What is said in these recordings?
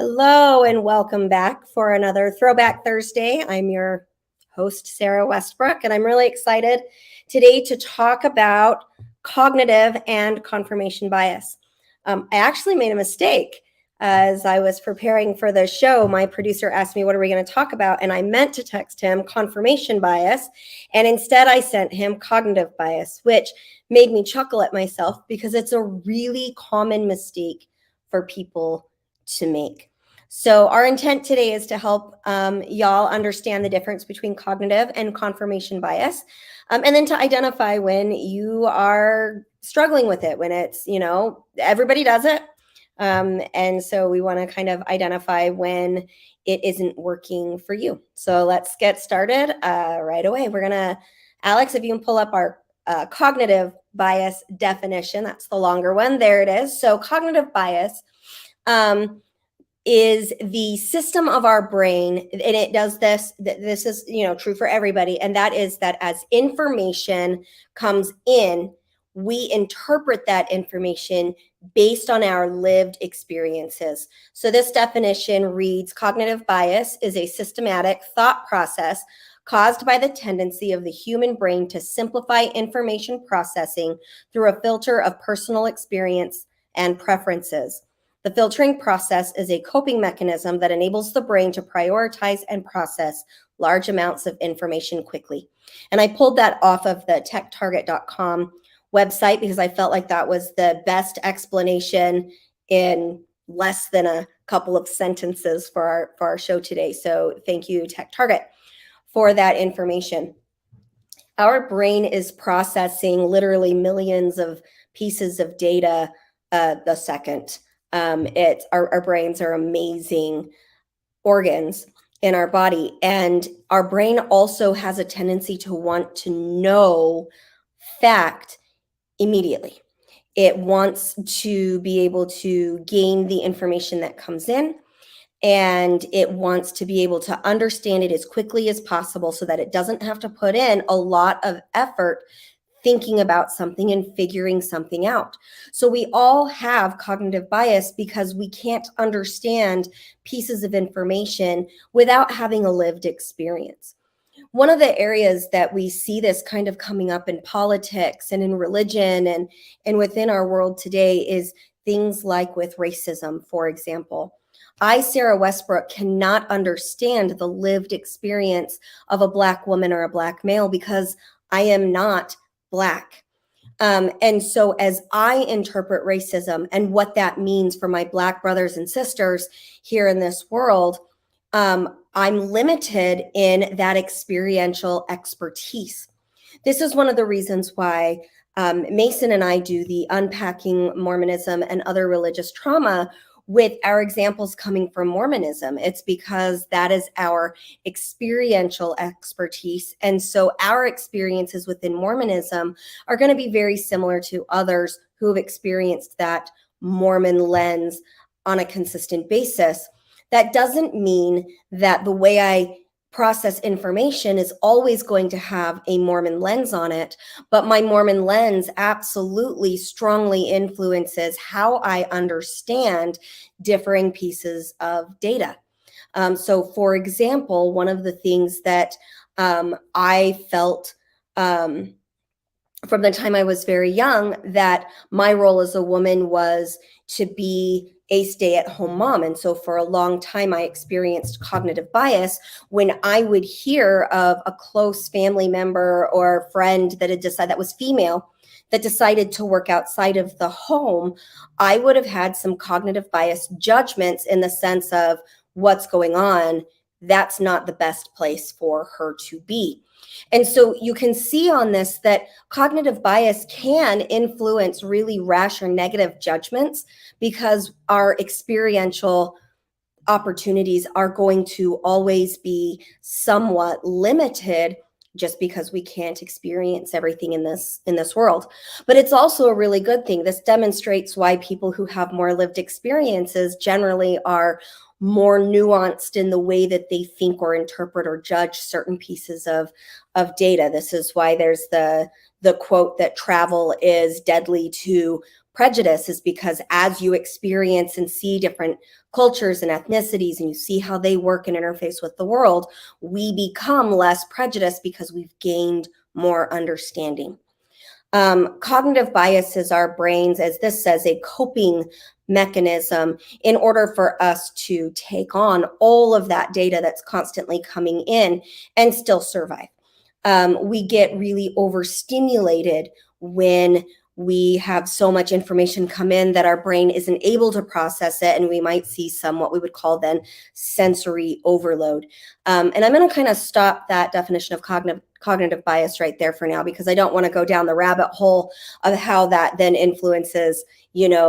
Hello and welcome back for another Throwback Thursday. I'm your host, Sarah Westbrook, and I'm really excited today to talk about cognitive and confirmation bias. I actually made a mistake. As I was preparing for the show, my producer asked me, what are we going to talk about? And I meant to text him confirmation bias. And instead I sent him cognitive bias, which made me chuckle at myself because it's a really common mistake for people to make. So our intent today is to help y'all understand the difference between cognitive and confirmation bias, and then to identify when you are struggling with it, when it's, everybody does it. And so we want to kind of identify when it isn't working for you. So let's get started right away. Alex, if you can pull up our cognitive bias definition, that's the longer one. There it is. So cognitive bias is the system of our brain, and it does this. This is, true for everybody, and that is that as information comes in, we interpret that information based on our lived experiences. So this definition reads, cognitive bias is a systematic thought process caused by the tendency of the human brain to simplify information processing through a filter of personal experience and preferences. The filtering process is a coping mechanism that enables the brain to prioritize and process large amounts of information quickly. And I pulled that off of the techtarget.com website because I felt like that was the best explanation in less than a couple of sentences for our show today. So thank you, TechTarget, for that information. Our brain is processing literally millions of pieces of data a second. Our brains are amazing organs in our body, and our brain also has a tendency to want to know fact immediately. It wants to be able to gain the information that comes in, and it wants to be able to understand it as quickly as possible so that it doesn't have to put in a lot of effort thinking about something and figuring something out. So we all have cognitive bias because we can't understand pieces of information without having a lived experience. One of the areas that we see this kind of coming up in politics and in religion and within our world today is things like with racism, for example. I, Sarah Westbrook, cannot understand the lived experience of a Black woman or a Black male because I am not Black. And so as I interpret racism and what that means for my Black brothers and sisters here in this world, I'm limited in that experiential expertise. This is one of the reasons why Mason and I do the Unpacking Mormonism and Other Religious Trauma with our examples coming from Mormonism. It's because that is our experiential expertise. And so our experiences within Mormonism are going to be very similar to others who have experienced that Mormon lens on a consistent basis. That doesn't mean that the way I process information is always going to have a Mormon lens on it, but my Mormon lens absolutely strongly influences how I understand differing pieces of data. So for example, one of the things that I felt from the time I was very young, that my role as a woman was to be a stay-at-home mom. And so for a long time, I experienced cognitive bias when I would hear of a close family member or friend that had decided, that was female, that decided to work outside of the home. I would have had some cognitive bias judgments in the sense of what's going on. That's not the best place for her to be. And so you can see on this that cognitive bias can influence really rash or negative judgments because our experiential opportunities are going to always be somewhat limited just because we can't experience everything in this world. But it's also a really good thing. This demonstrates why people who have more lived experiences generally are more nuanced in the way that they think or interpret or judge certain pieces of data. This is why there's the quote that travel is deadly to prejudice is because as you experience and see different cultures and ethnicities and you see how they work and interface with the world, we become less prejudiced because we've gained more understanding. Cognitive bias is our brains, as this says, a coping mechanism in order for us to take on all of that data that's constantly coming in and still survive. We get really overstimulated when we have so much information come in that our brain isn't able to process it, and we might see some what we would call then sensory overload. And I'm going to kind of stop that definition of cognitive bias right there for now, because I don't want to go down the rabbit hole of how that then influences,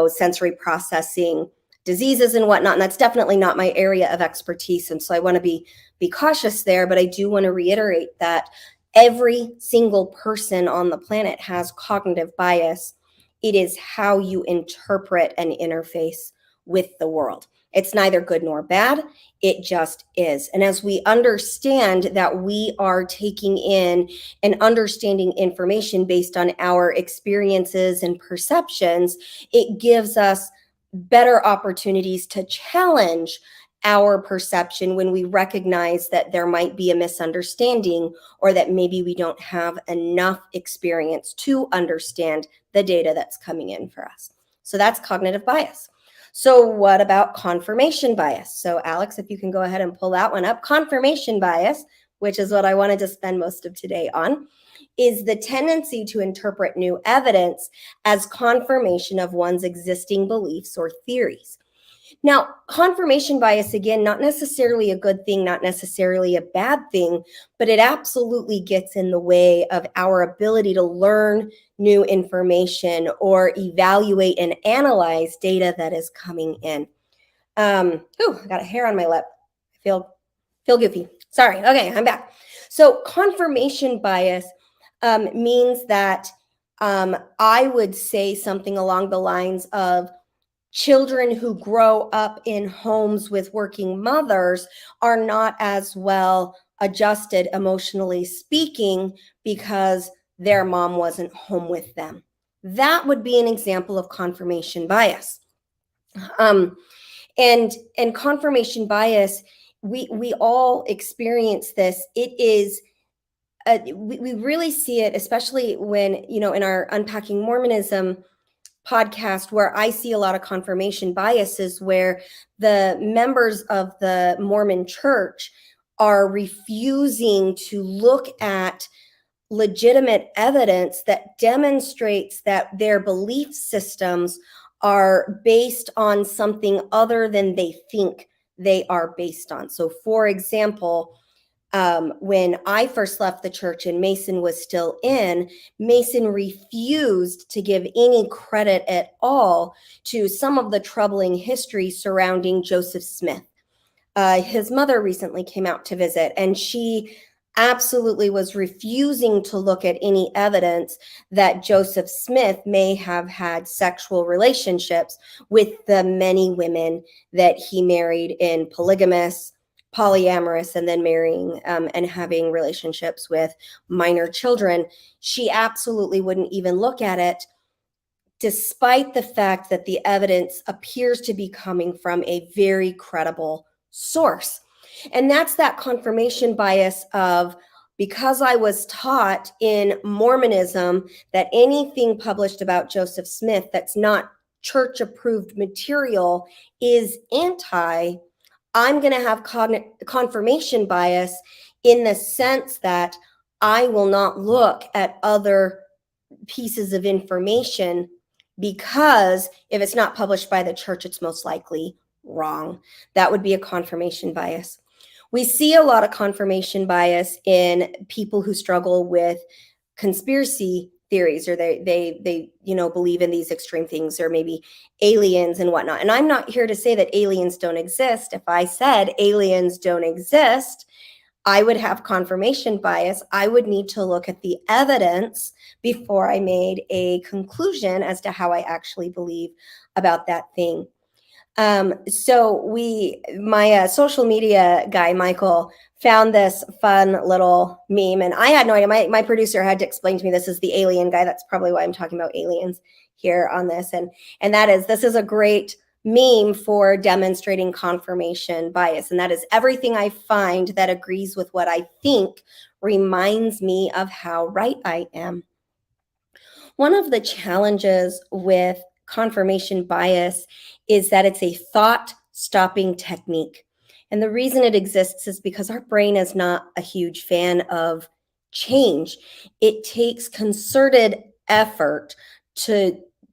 sensory processing diseases and whatnot. And that's definitely not my area of expertise. And so I want to be cautious there, but I do want to reiterate that every single person on the planet has cognitive bias. It is how you interpret and interface with the world. It's neither good nor bad. It just is. And as we understand that we are taking in and understanding information based on our experiences and perceptions, it gives us better opportunities to challenge our perception when we recognize that there might be a misunderstanding, or that maybe we don't have enough experience to understand the data that's coming in for us. So that's cognitive bias. So what about confirmation bias? So Alex, if you can go ahead and pull that one up. Confirmation bias, which is what I wanted to spend most of today on, is the tendency to interpret new evidence as confirmation of one's existing beliefs or theories. Now, confirmation bias, again, not necessarily a good thing, not necessarily a bad thing, but it absolutely gets in the way of our ability to learn new information or evaluate and analyze data that is coming in. I got a hair on my lip. I feel goofy. Sorry. Okay, I'm back. So confirmation bias means that I would say something along the lines of, children who grow up in homes with working mothers are not as well adjusted, emotionally speaking, because their mom wasn't home with them. That would be an example of confirmation bias. And confirmation bias, we all experience this. It is we really see it, especially when, in our Unpacking Mormonism podcast, where I see a lot of confirmation biases, where the members of the Mormon church are refusing to look at legitimate evidence that demonstrates that their belief systems are based on something other than they think they are based on. So, for example, when I first left the church and Mason was still in, Mason refused to give any credit at all to some of the troubling history surrounding Joseph Smith. His mother recently came out to visit, and she absolutely was refusing to look at any evidence that Joseph Smith may have had sexual relationships with the many women that he married in polyamorous, and then marrying and having relationships with minor children. She absolutely wouldn't even look at it, despite the fact that the evidence appears to be coming from a very credible source. And that's that confirmation bias of, because I was taught in Mormonism that anything published about Joseph Smith that's not church approved material is anti, I'm going to have confirmation bias in the sense that I will not look at other pieces of information, because if it's not published by the church, it's most likely wrong. That would be a confirmation bias. We see a lot of confirmation bias in people who struggle with conspiracy theories, or they believe in these extreme things, or maybe aliens and whatnot. And I'm not here to say that aliens don't exist. If I said aliens don't exist, I would have confirmation bias. I would need to look at the evidence before I made a conclusion as to how I actually believe about that thing. My social media guy, Michael, found this fun little meme, and I had no idea. My producer had to explain to me this is the alien guy. That's probably why I'm talking about aliens here on this. And this is a great meme for demonstrating confirmation bias. And that is everything I find that agrees with what I think reminds me of how right I am. One of the challenges with confirmation bias is that it's a thought stopping technique. And the reason it exists is because our brain is not a huge fan of change. It takes concerted effort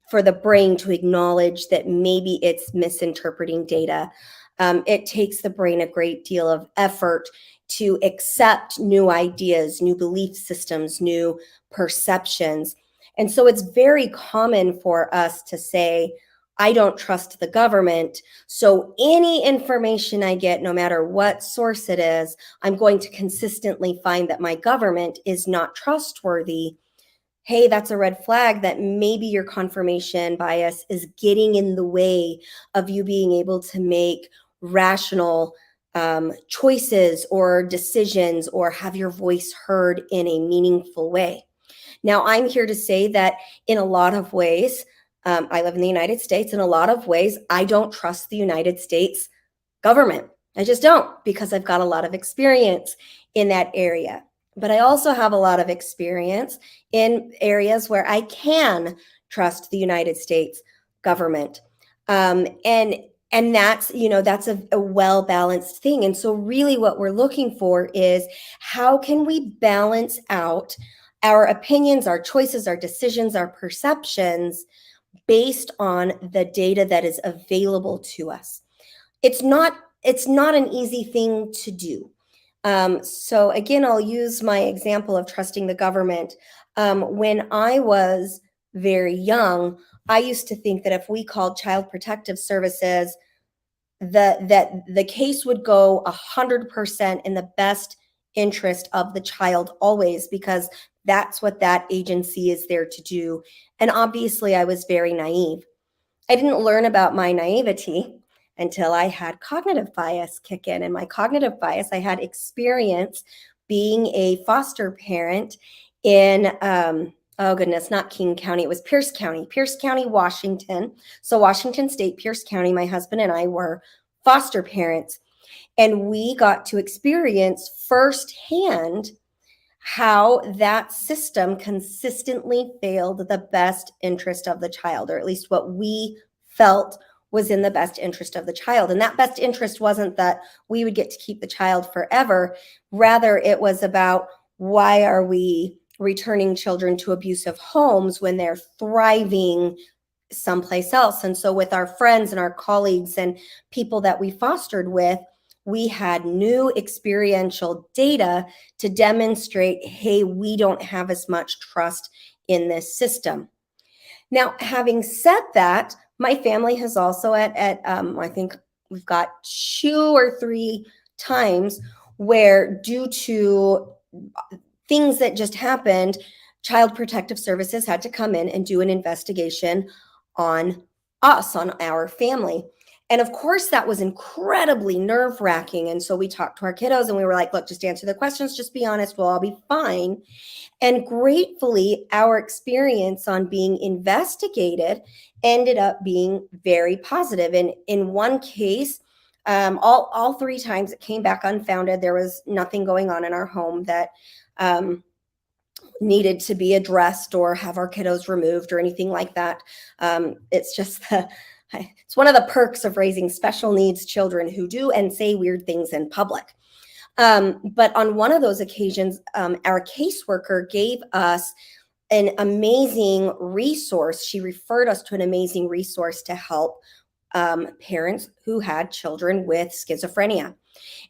for the brain to acknowledge that maybe it's misinterpreting data. It takes the brain a great deal of effort to accept new ideas, new belief systems, new perceptions. And so it's very common for us to say, I don't trust the government. So any information I get, no matter what source it is, I'm going to consistently find that my government is not trustworthy. Hey, that's a red flag that maybe your confirmation bias is getting in the way of you being able to make rational choices or decisions or have your voice heard in a meaningful way. Now, I'm here to say that in a lot of ways, I live in the United States. In a lot of ways, I don't trust the United States government. I just don't, because I've got a lot of experience in that area. But I also have a lot of experience in areas where I can trust the United States government. And that's, that's a well-balanced thing. And so really what we're looking for is how can we balance out our opinions, our choices, our decisions, our perceptions based on the data that is available to us. It's not an easy thing to do. So again, I'll use my example of trusting the government. When I was very young, I used to think that if we called Child Protective Services, that the case would go 100% in the best interest of the child always, because that's what that agency is there to do. And obviously, I was very naive. I didn't learn about my naivety until I had cognitive bias kick in. And my cognitive bias, I had experience being a foster parent in, oh goodness, not King County, it was Pierce County, Washington. So Washington State, Pierce County, my husband and I were foster parents. And we got to experience firsthand how that system consistently failed the best interest of the child, or at least what we felt was in the best interest of the child. And that best interest wasn't that we would get to keep the child forever. Rather, it was about, why are we returning children to abusive homes when they're thriving someplace else? And so with our friends and our colleagues and people that we fostered with, we had new experiential data to demonstrate, hey, we don't have as much trust in this system. Now, having said that, my family has also I think we've got 2 or 3 times where, due to things that just happened, Child Protective Services had to come in and do an investigation on us, on our family. And of course, that was incredibly nerve-wracking. And so we talked to our kiddos and we were like, look, just answer the questions, just be honest, we'll all be fine. And gratefully, our experience on being investigated ended up being very positive. And in one case, all 3 times it came back unfounded. There was nothing going on in our home that needed to be addressed or have our kiddos removed or anything like that. It's just it's one of the perks of raising special needs children who do and say weird things in public. But on one of those occasions, our caseworker gave us an amazing resource. She referred us to an amazing resource to help parents who had children with schizophrenia.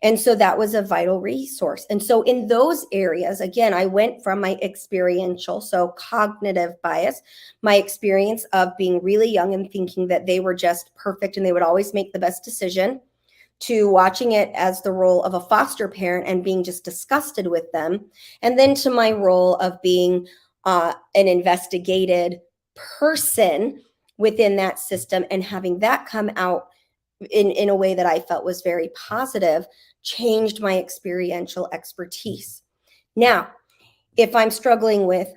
And so that was a vital resource. And so in those areas, again, I went from my experiential, so cognitive bias, my experience of being really young and thinking that they were just perfect and they would always make the best decision, to watching it as the role of a foster parent and being just disgusted with them. And then to my role of being an investigated person within that system and having that come out in a way that I felt was very positive, changed my experiential expertise. Now, if I'm struggling with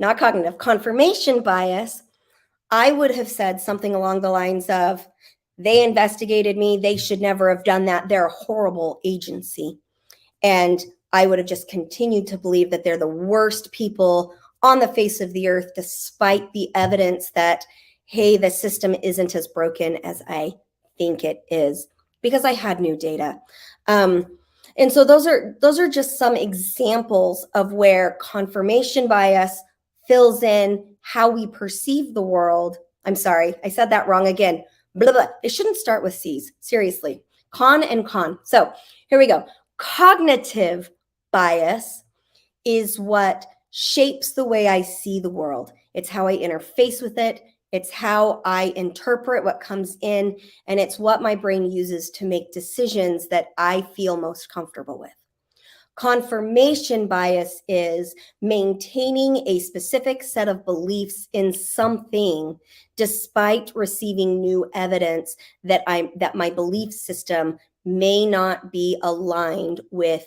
not cognitive, confirmation bias, I would have said something along the lines of, they investigated me, they should never have done that, they're a horrible agency. And I would have just continued to believe that they're the worst people on the face of the earth, despite the evidence that, hey, the system isn't as broken as I think it is, because I had new data. And so those are just some examples of where confirmation bias fills in how we perceive the world. I'm sorry, I said that wrong again. Blah, blah. It shouldn't start with C's, seriously. Con and con. So here we go. Cognitive bias is what shapes the way I see the world. It's how I interface with it. It's how I interpret what comes in, and it's what my brain uses to make decisions that I feel most comfortable with. Confirmation bias is maintaining a specific set of beliefs in something despite receiving new evidence that my belief system may not be aligned with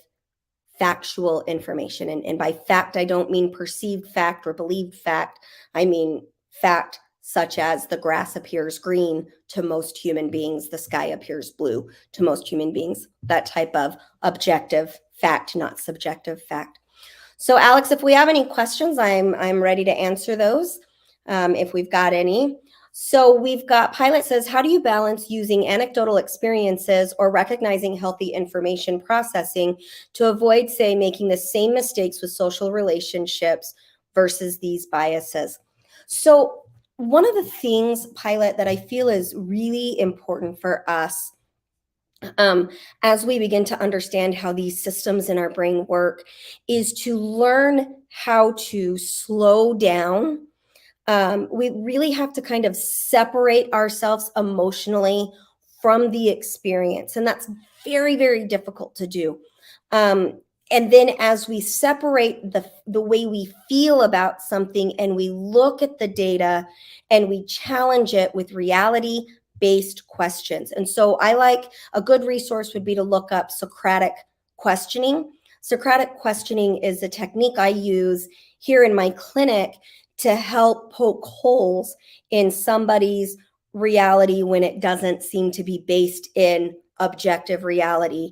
factual information. And by fact, I don't mean perceived fact or believed fact. I mean fact such as the grass appears green to most human beings, the sky appears blue to most human beings, that type of objective fact, not subjective fact. So Alex, if we have any questions, I'm ready to answer those, if we've got any. So we've got, Pilot says, how do you balance using anecdotal experiences or recognizing healthy information processing to avoid, say, making the same mistakes with social relationships versus these biases? So one of the things, Pilot, that I feel is really important for us as we begin to understand how these systems in our brain work is to learn how to slow down. We really have to kind of separate ourselves emotionally from the experience. And that's very, very difficult to do. And then as we separate the way we feel about something and we look at the data and we challenge it with reality-based questions. And so I like, a good resource would be to look up Socratic questioning. Socratic questioning is a technique I use here in my clinic to help poke holes in somebody's reality when it doesn't seem to be based in objective reality.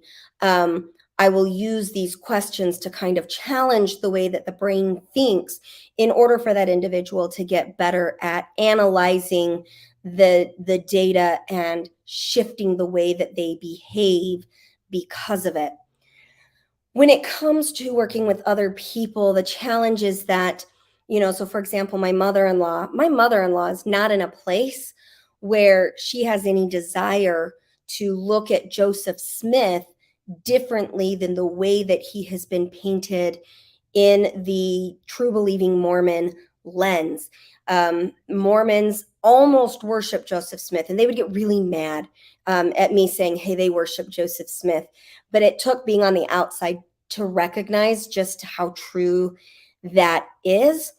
I will use these questions to kind of challenge the way that the brain thinks in order for that individual to get better at analyzing the data and shifting the way that they behave because of it. When it comes to working with other people, the challenge is that, so for example, my mother-in-law is not in a place where she has any desire to look at Joseph Smith differently than the way that he has been painted in the true believing Mormon lens. Mormons almost worship Joseph Smith, and they would get really mad at me saying, hey, they worship Joseph Smith. But it took being on the outside to recognize just how true that is.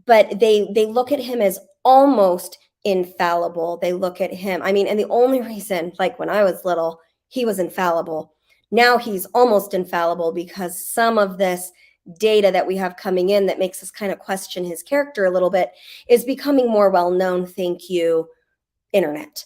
But they look at him as almost infallible. They look at him, and the only reason, like when I was little, he was infallible. Now he's almost infallible because some of this data that we have coming in that makes us kind of question his character a little bit is becoming more well-known. Thank you, internet.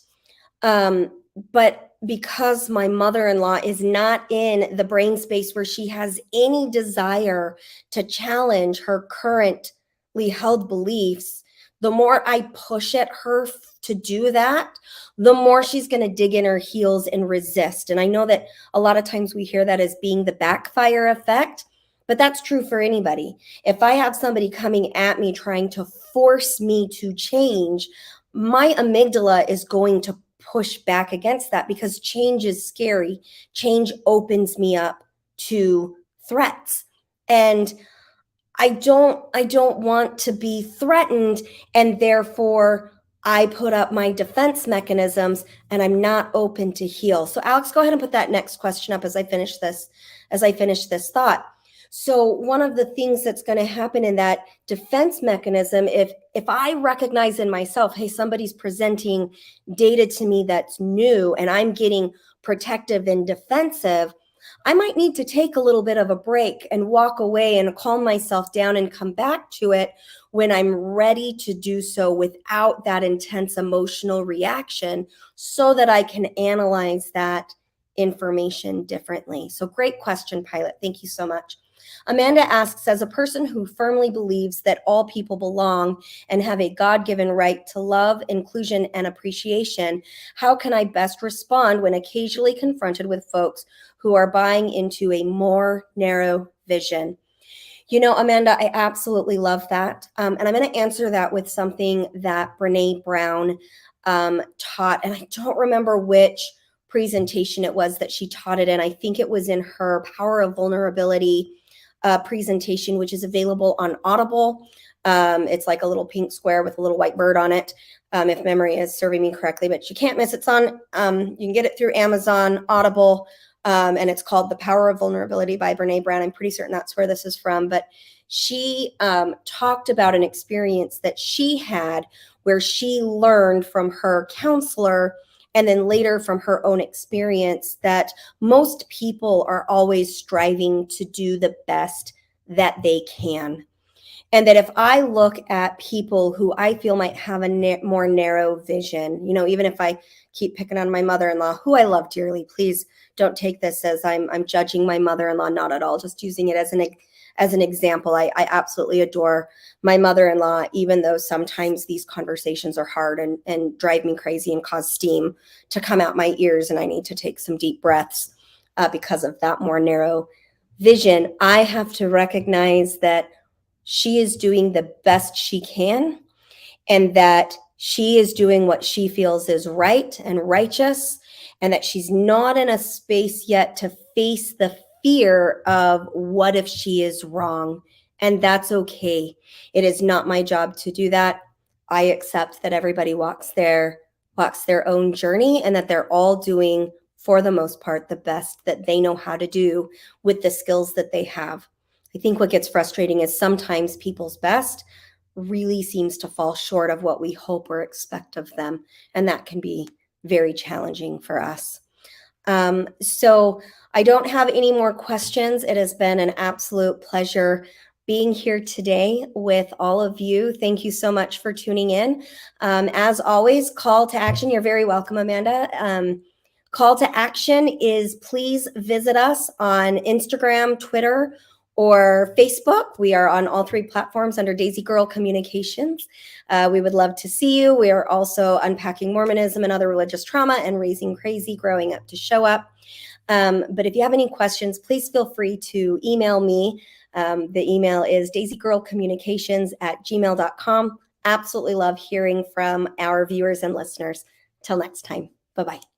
But because my mother-in-law is not in the brain space where she has any desire to challenge her currently held beliefs, the more I push at her to do that, the more she's going to dig in her heels and resist. And I know that a lot of times we hear that as being the backfire effect, but that's true for anybody. If I have somebody coming at me trying to force me to change, my amygdala is going to push back against that because change is scary. Change opens me up to threats. And I don't want to be threatened, and therefore I put up my defense mechanisms and I'm not open to heal. So Alex, go ahead and put that next question up as I finish this thought. So one of the things that's going to happen in that defense mechanism, if I recognize in myself, hey, somebody's presenting data to me that's new and I'm getting protective and defensive, I might need to take a little bit of a break and walk away and calm myself down and come back to it when I'm ready to do so without that intense emotional reaction, so that I can analyze that information differently. So great question, Pilot. Thank you so much. Amanda asks, as a person who firmly believes that all people belong and have a God-given right to love, inclusion, and appreciation, how can I best respond when occasionally confronted with folks who are buying into a more narrow vision? You know, Amanda, I absolutely love that. And I'm going to answer that with something that Brene Brown taught. And I don't remember which presentation it was that she taught it in. I think it was in her Power of Vulnerability presentation, which is available on Audible. It's like a little pink square with a little white bird on it, if memory is serving me correctly. But you can't miss it. It's on, you can get it through Amazon, Audible. And it's called The Power of Vulnerability by Brene Brown. I'm pretty certain that's where this is from. But she talked about an experience that she had where she learned from her counselor and then later from her own experience that most people are always striving to do the best that they can. And that if I look at people who I feel might have a more narrow vision, you know, even if I keep picking on my mother-in-law, who I love dearly, please don't take this as I'm judging my mother-in-law, not at all, just using it as an example. I absolutely adore my mother-in-law, even though sometimes these conversations are hard and drive me crazy and cause steam to come out my ears, and I need to take some deep breaths because of that more narrow vision. I have to recognize that she is doing the best she can, and that she is doing what she feels is right and righteous, and that she's not in a space yet to face the fear of what if she is wrong. And that's okay. It is not my job to do that. I accept that everybody walks their own journey, and that they're all doing, for the most part, the best that they know how to do with the skills that they have. I think what gets frustrating is sometimes people's best really seems to fall short of what we hope or expect of them. And that can be very challenging for us. So I don't have any more questions. It has been an absolute pleasure being here today with all of you. Thank you so much for tuning in. As always, call to action. You're very welcome, Amanda. Call to action is please visit us on Instagram, Twitter, or Facebook. We are on all three platforms under Daisy Girl Communications. We would love to see you. We are also unpacking Mormonism and other religious trauma and raising crazy, growing up to show up. But if you have any questions, please feel free to email me. The email is daisygirlcommunications@gmail.com. Absolutely love hearing from our viewers and listeners. Till next time. Bye-bye.